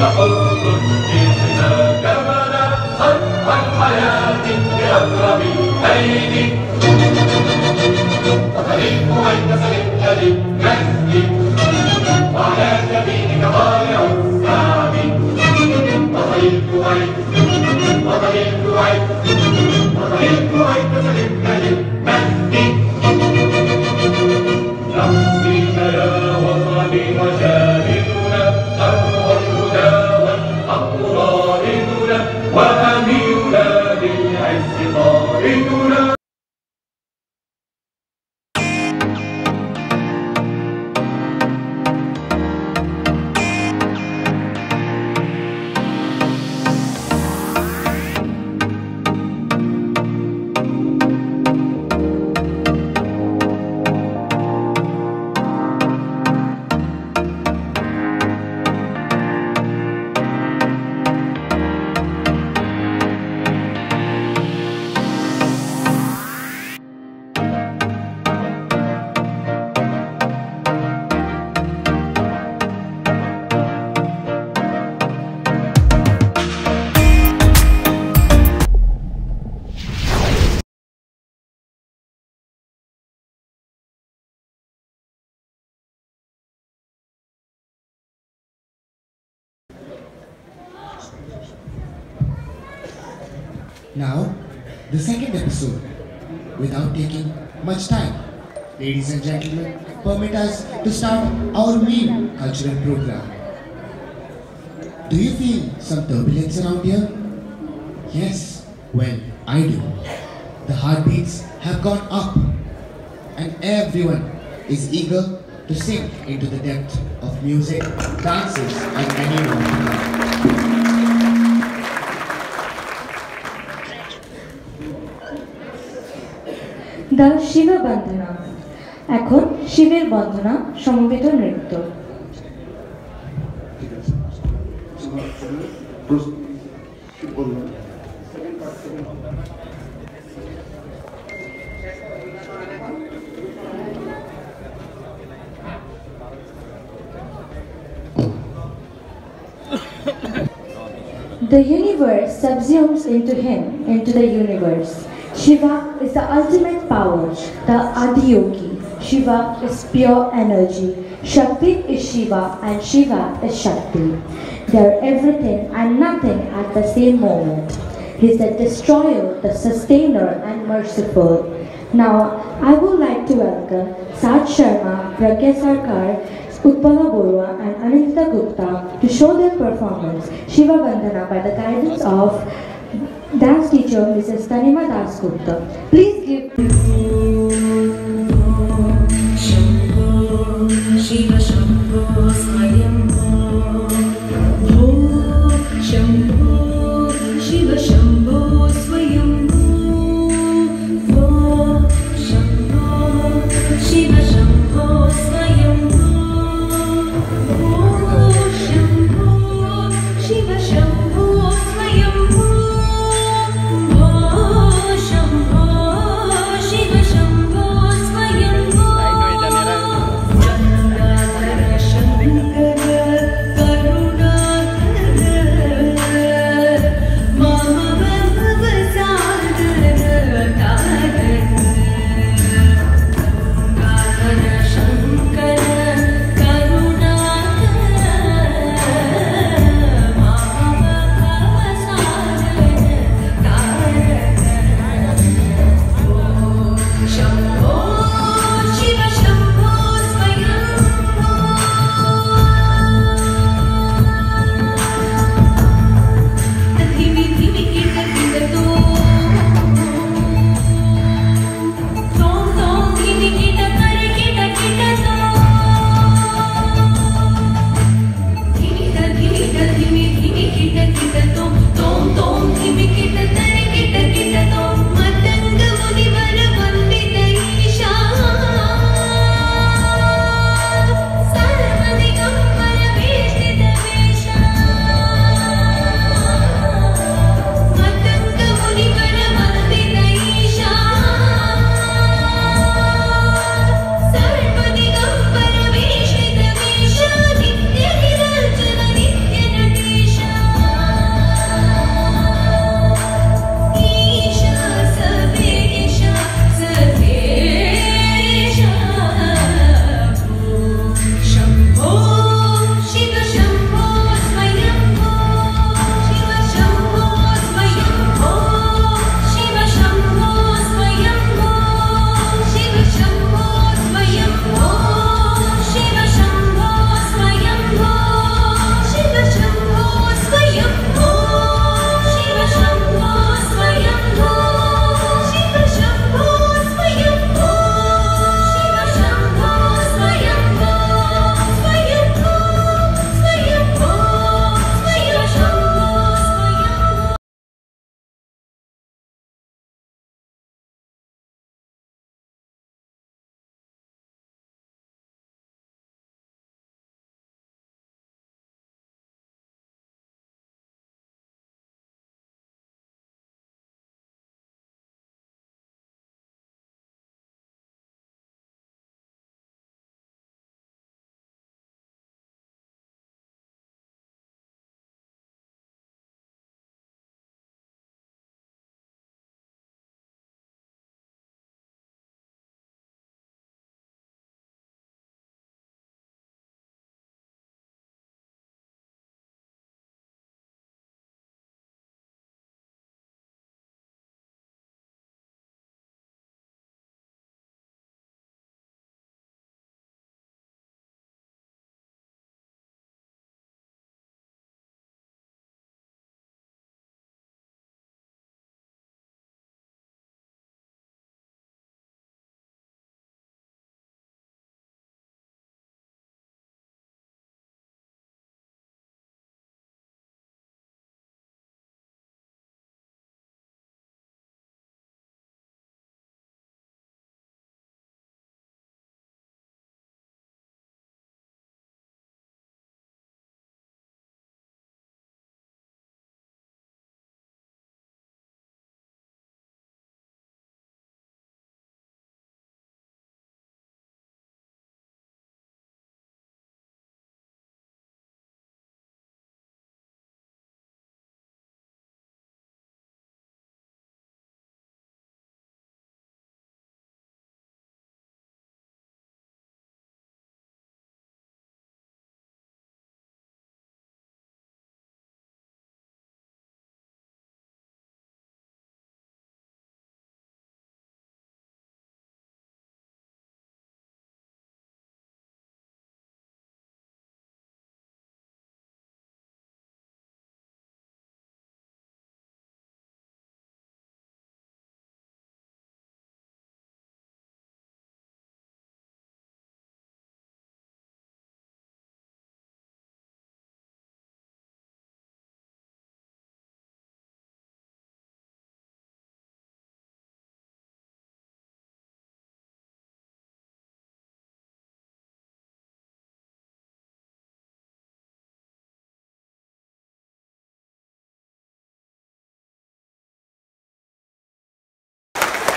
حب إذا كمل خلق الحياة بأقرب الأيدي وخليك ويتسلك للكسب وعلى جبينك ضارع الصعب وخليك ويتسلك للكسب نحصيك يا وطني وجاهدنا شرع الهدى والحق رائدنا وأميرنا للعز طائدنا. Now, the second episode. Without taking much time, ladies and gentlemen, permit us to start our main cultural program. Do you feel some turbulence around here? Yes, well, I do. The heartbeats have gone up and everyone is eager to sink into the depth of music, dances and any more. The Shiva Bandhana. এখন শিবের বন্দনা সমবেত নৃত্য। The universe subsumes into him, into the universe. Shiva is the ultimate power, the Adiyogi. Shiva is pure energy. Shakti is Shiva and Shiva is Shakti. They are everything and nothing at the same moment. He is the destroyer, the sustainer and merciful. Now, I would like to welcome Sat Sharma, Pragya Sarkar, Utpala Borua and Anindita Gupta to show their performance, Shiva Bandhana, by the guidance of dance teacher Mrs. Tanima Das Gupta. Please give Shambho, Shiva Shambho, Swayambho. Shambho, Shiva Shambho, Swayambho. Shambho, Shiva Shambho, Swayambho. Shambho, Shiva Shambho, Swayambho. Shambho, Shiva Shambho, Swayambho.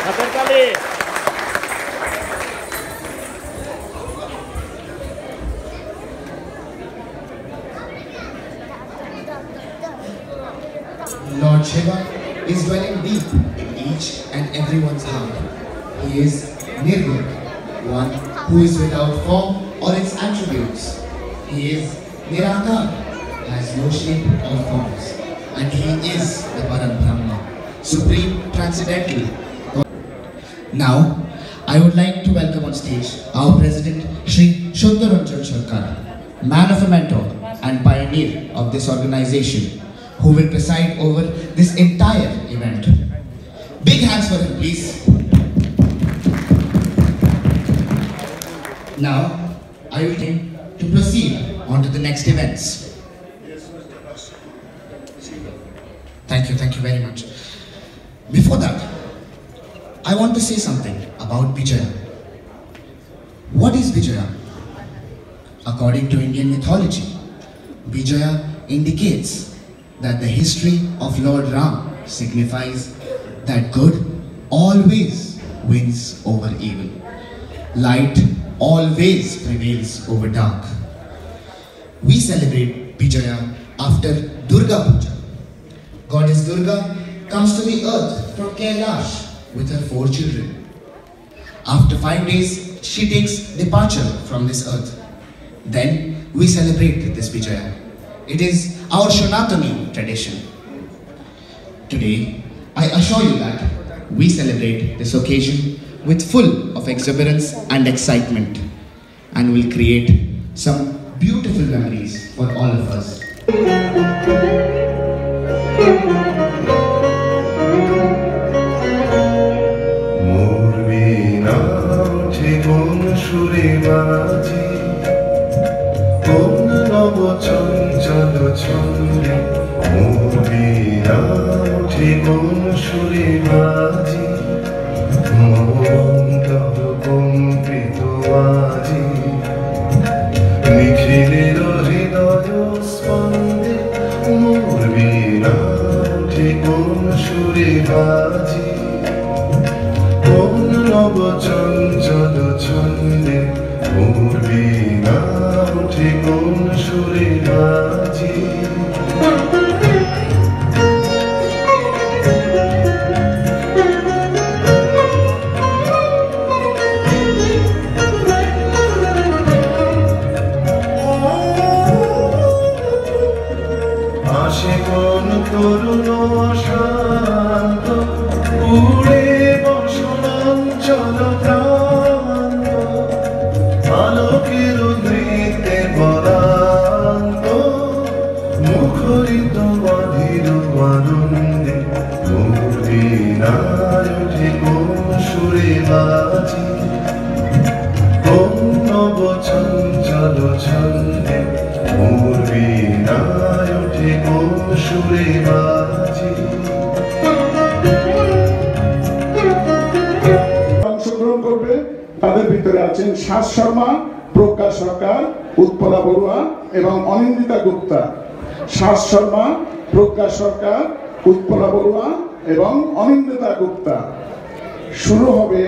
Lord Shiva is dwelling deep in each and everyone's heart. He is Nirgun, one who is without form or its attributes. He is Nirakar, has no shape or forms. And he is the Param Brahma, supreme transcendental. Now, I would like to welcome on stage our President Shri Sundaranjan Sarkar, man of a mentor and pioneer of this organization, who will preside over this entire event. Big hands for him, please. Now, I will him to proceed on to the next events. Thank you very much. Before that, I want to say something about Vijaya. What is Vijaya? According to Indian mythology, Vijaya indicates that the history of Lord Ram signifies that good always wins over evil. Light always prevails over dark. We celebrate Vijaya after Durga Puja. Goddess Durga comes to the earth from Kailash with her 4 children. After 5 days, she takes departure from this earth. Then we celebrate this Vijaya. It is our Sanatani tradition. Today, I assure you that we celebrate this occasion with full of exuberance and excitement, and will create some beautiful memories for all of us. চঞ্চল ছন্দে মোর বীণা উঠে কোন সুরে বাজি মন্তর কম্পিত আজি নিখিলের হৃদয় স্পন্দে মোর বীণা উঠে কোন সুরে বাজি কোন নব চঞ্চল ছন্দে মোর বীণা উঠে কোন সুরে বাজি আসে কোন তরুণ শান্ত উড়ে বসনাঞ্চল প্রান্ত আলোকের নৃত্যে পরান্ত মুখরিত বাধির আনন্দে মোর বীণায় উঠে কোন সুরে বাজি কোন নব চঞ্চল ছন্দে মোর বীণায় উঠে কোন সুরে বাজি অংশগ্রহণ করবে। তাদের ভিতরে আছেন সাজ শর্মা, প্রজ্ঞা সরকার, উৎপলা বড়ুয়া এবং অনিন্দিতা গুপ্তা। সাজ শর্মা, প্রজ্ঞা সরকার, উৎপলা বড়ুয়া এবং অনিন্দিতা গুপ্তা। শুরু হবে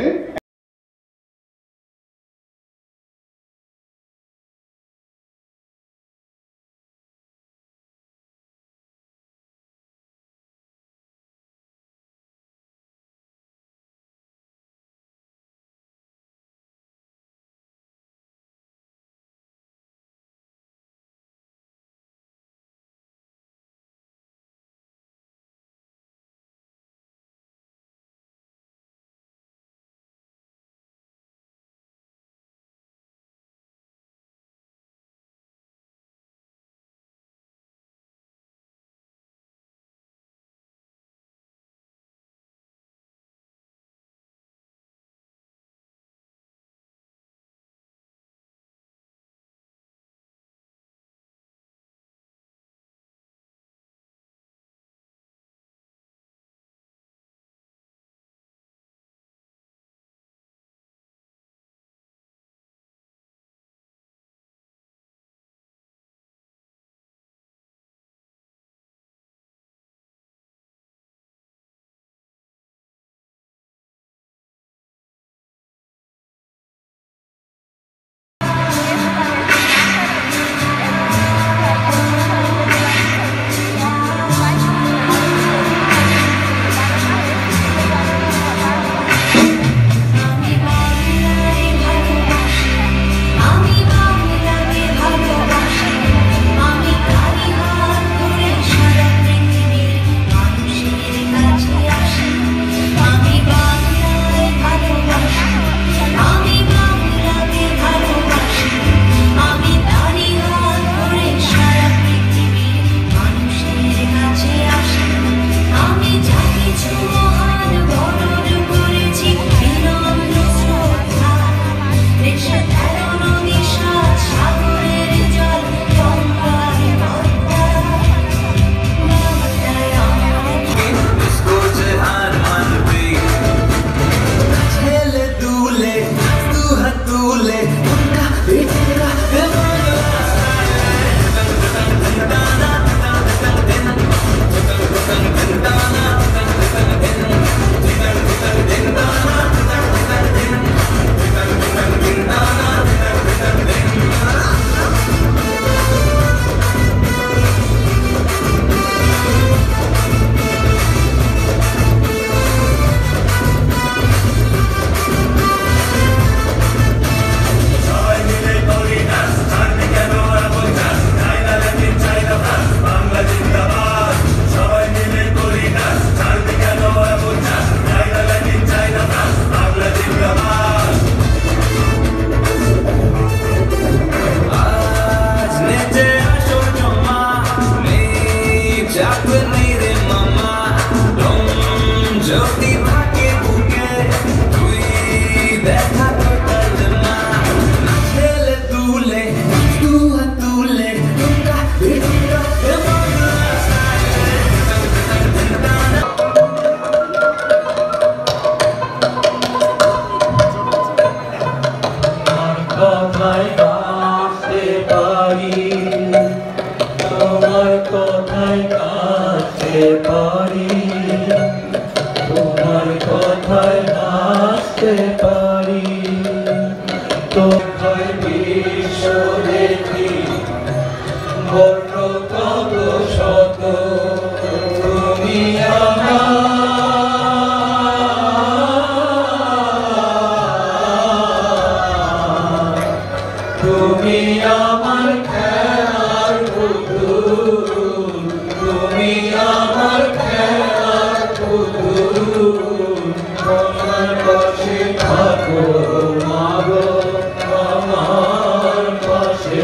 কত শত তুমি তুমি আমার খেলার পুতুল তুমি আমার খেলার পুতুল তোমার পাশে থাকো মাগো আমার পাশে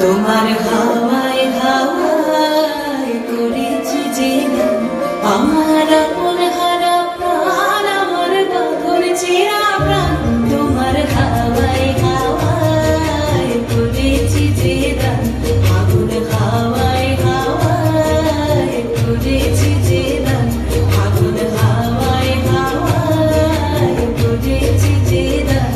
তোমার হাওয়ায় হাওয়ায় করেছি যে আমার মন হারা প্রাণ আমার বাঁধন চেরা প্রাণ তোমার হাওয়ায় হাওয়ায় করেছি যে দান আগুন হাওয়ায় হাওয়ায় করেছি যে দান আগুন হাওয়ায় হাওয়ায় করেছি যে দান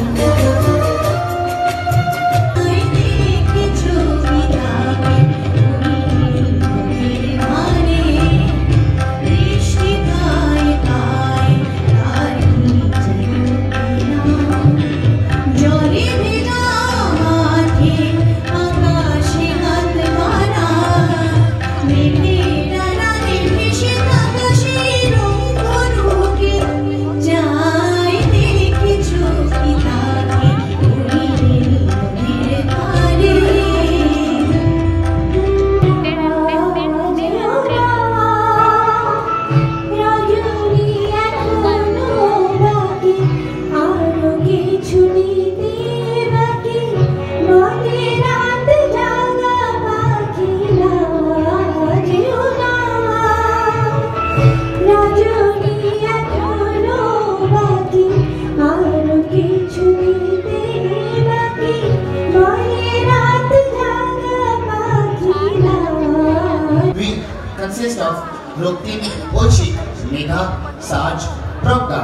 Consists of Ruktin, Olshi, Megha, Saj, Prabha,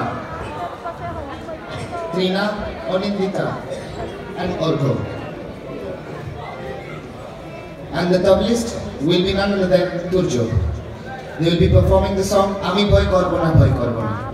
Trina, Onindita, and Orko. And the tableist will be none other than Turjo. They will be performing the song Ami Boy Korbona Boy Korbona.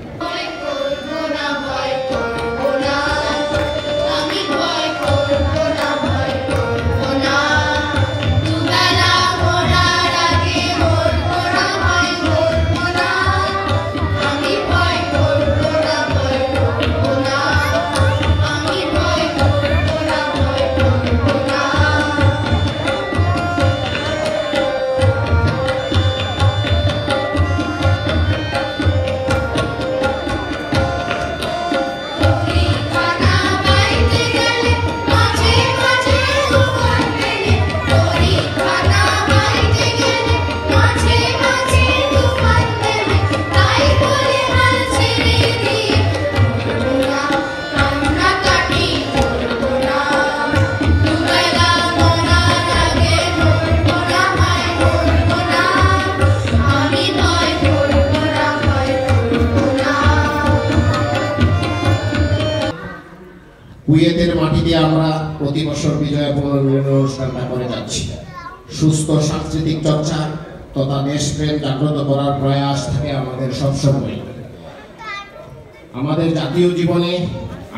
কুয়েতের মাটি দিয়ে আমরা প্রতি বছর বিজয় পুনর্মিলন অনুষ্ঠানটা করে যাচ্ছি। সুস্থ সাংস্কৃতিক চর্চা তথা দেশপ্রেম জাগ্রত করার প্রয়াস থাকে আমাদের সবসময়। আমাদের জাতীয় জীবনে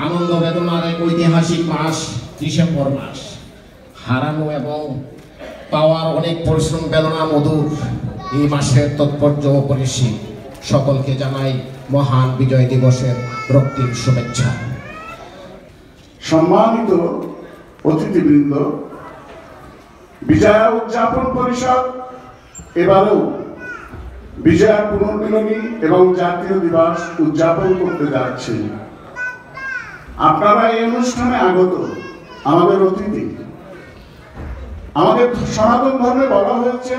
আনন্দ বেদনার এক ঐতিহাসিক মাস ডিসেম্বর মাস। হারানো এবং পাওয়ার অনেক পরিশ্রম বেদনা মধুর এই মাসের তাৎপর্য অপরিসীম। সকলকে জানাই মহান বিজয় দিবসের রক্তিম শুভেচ্ছা। সম্মানিত অতিথিবৃন্দ, বিজয়া উদযাপন পরিষদ এবারেও বিজয়া পুনর্মিলনী এবং জাতীয় দিবস উদযাপন করতে যাচ্ছে। আপনারা এই অনুষ্ঠানে আগত আমাদের অতিথি। আমাদের সনাতন ধর্মে বলা হয়েছে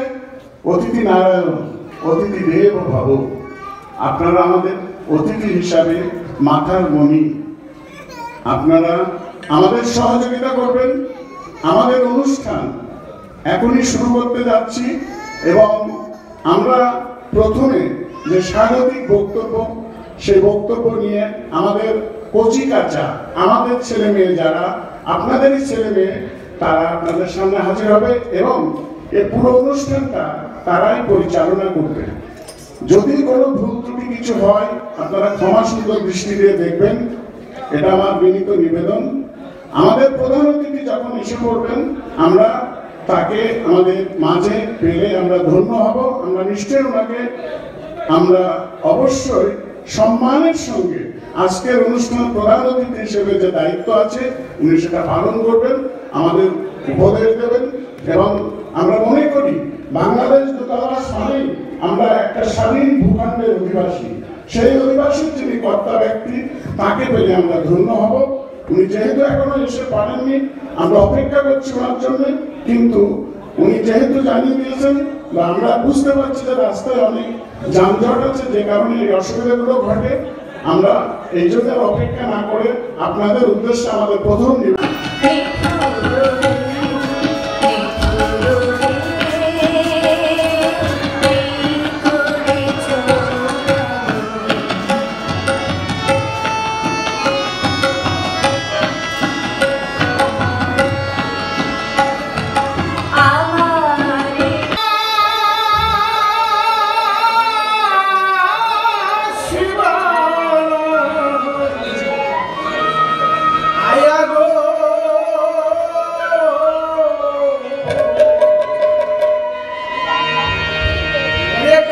অতিথি নারায়ণ অতিথি দেব ভব। আপনারা আমাদের অতিথি হিসাবে মাথার মণি। আপনারা আমাদের সহযোগিতা করবেন। আমাদের অনুষ্ঠান এখনই শুরু করতে যাচ্ছি এবং আমরা প্রথমে যে স্বাগতিক বক্তব্য, সেই বক্তব্য নিয়ে আমাদের কচি কাঁচা আমাদের ছেলে মেয়ে যারা আপনাদেরই ছেলে মেয়ে তারা আপনাদের সামনে হাজির হবে এবং এই পুরো অনুষ্ঠানটা তারাই পরিচালনা করবে। যদি কোনো ভুল ত্রুটি কিছু হয় আপনারা ক্ষমা সুন্দর দৃষ্টি দিয়ে দেখবেন, এটা আমার বিনীত নিবেদন। আমাদের প্রধান অতিথি যখন এসে পড়বেন আমরা তাকে আমাদের মাঝে পেলে আমরা ধন্য হব। আমরা নিশ্চয়ই ওনাকে আমরা অবশ্যই সম্মানের সঙ্গে আজকের অনুষ্ঠান প্রধান অতিথি হিসেবে যে দায়িত্ব আছে উনি সেটা পালন করবেন, আমাদের উপদেশ দেবেন। এবং আমরা মনে করি বাংলাদেশ দূতাবাস মানেই আমরা একটা স্বাধীন ভূখণ্ডের অধিবাসী। সেই অধিবাসীর যিনি কর্তা ব্যক্তি তাকে পেলে আমরা ধন্য হব। উনি যেহেতু এখনো এসে পারেননি, আমরা অপেক্ষা করছি ওনার জন্য, কিন্তু উনি যেহেতু জানিয়ে দিয়েছেন বা আমরা বুঝতে পারছি যে রাস্তায় অনেক যানজট আছে যে কারণে এই অসুবিধাগুলো ঘটে, আমরা এই জন্য অপেক্ষা না করে আপনাদের উদ্দেশ্যে আমাদের প্রথম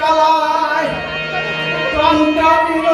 কালায় প্রাণটা দিল